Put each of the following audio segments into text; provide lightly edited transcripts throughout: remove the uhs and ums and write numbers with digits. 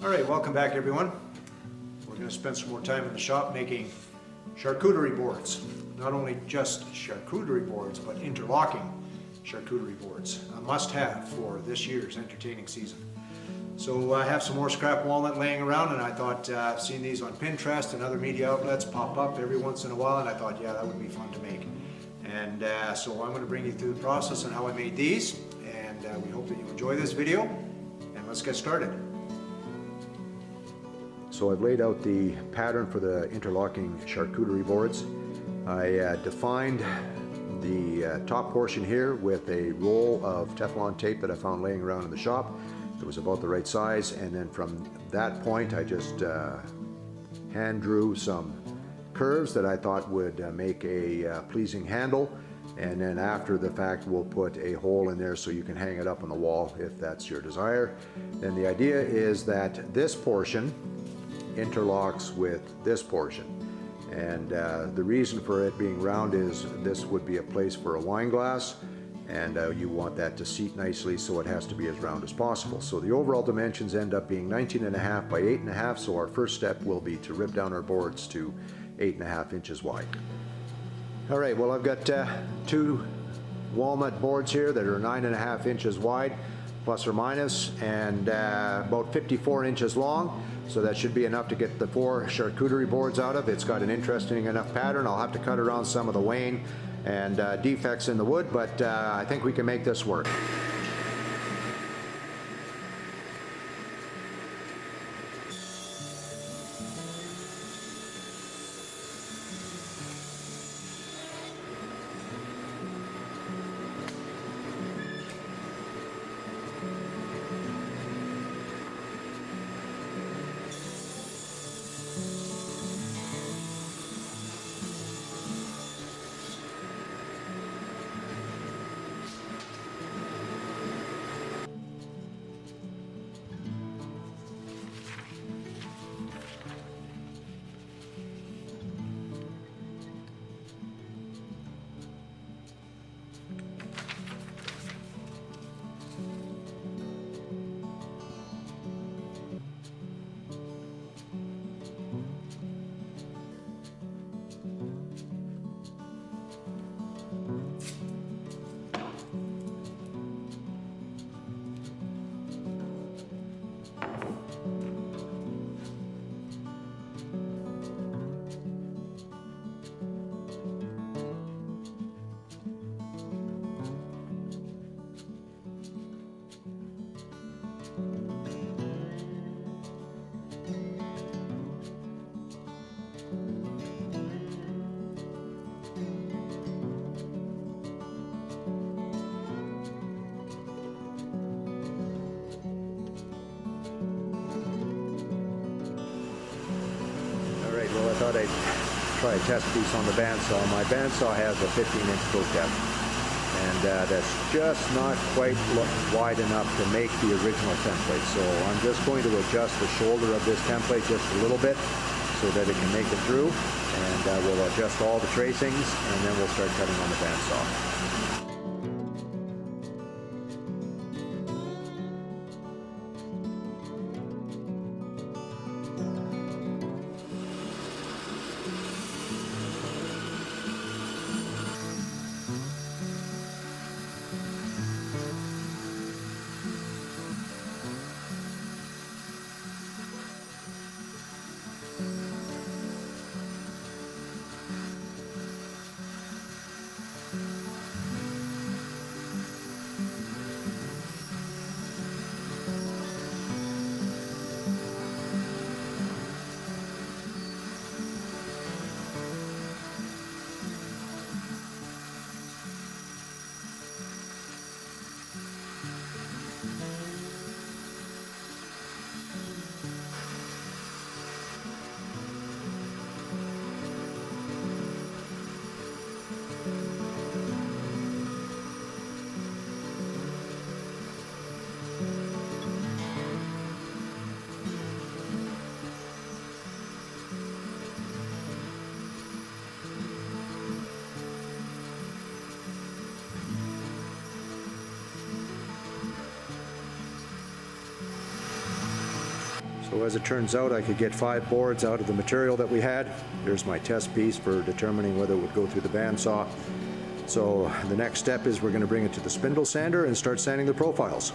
Alright, welcome back everyone. We're going to spend some more time in the shop making charcuterie boards. Not only just charcuterie boards, but interlocking charcuterie boards. A must-have for this year's entertaining season. So I have some more scrap walnut laying around, and I thought I've seen these on Pinterest and other media outlets pop up every once in a while, and I thought, yeah, that would be fun to make. And so I'm going to bring you through the process on how I made these, and we hope that you enjoy this video, and let's get started. So I've laid out the pattern for the interlocking charcuterie boards. I defined the top portion here with a roll of Teflon tape that I found laying around in the shop. It was about the right size, and then from that point I just hand drew some curves that I thought would make a pleasing handle, and then after the fact we'll put a hole in there so you can hang it up on the wall if that's your desire. And the idea is that this portion interlocks with this portion, and the reason for it being round is this would be a place for a wine glass, and you want that to seat nicely, so it has to be as round as possible. So the overall dimensions end up being 19.5 by 8.5, so our first step will be to rip down our boards to 8.5 inches wide. Alright, well I've got two walnut boards here that are 9.5 inches wide, plus or minus, and about 54 inches long. So that should be enough to get the 4 charcuterie boards out of. It's got an interesting enough pattern. I'll have to cut around some of the wane and defects in the wood, but I think we can make this work. Well, I thought I'd try a test piece on the bandsaw. My bandsaw has a 15-inch toe cap, and that's just not quite wide enough to make the original template. So I'm just going to adjust the shoulder of this template just a little bit so that it can make it through, and we'll adjust all the tracings, and then we'll start cutting on the bandsaw. So as it turns out, I could get 5 boards out of the material that we had. Here's my test piece for determining whether it would go through the bandsaw. So the next step is we're going to bring it to the spindle sander and start sanding the profiles.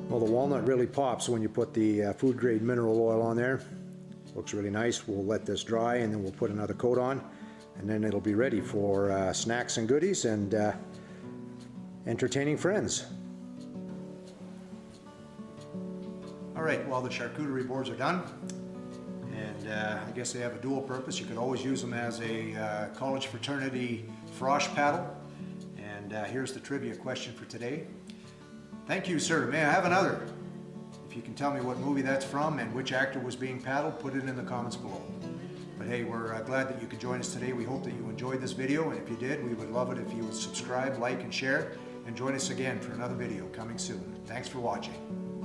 Well, the walnut really pops when you put the food grade mineral oil on there. Looks really nice. We'll let this dry and then we'll put another coat on, and then it'll be ready for snacks and goodies and entertaining friends. All right, well, the charcuterie boards are done, and I guess they have a dual purpose. You could always use them as a college fraternity frosh paddle. And here's the trivia question for today. Thank you, sir. May I have another? If you can tell me what movie that's from and which actor was being paddled, put it in the comments below. But hey, we're glad that you could join us today. We hope that you enjoyed this video, and if you did, we would love it if you would subscribe, like, and share, and join us again for another video coming soon. Thanks for watching.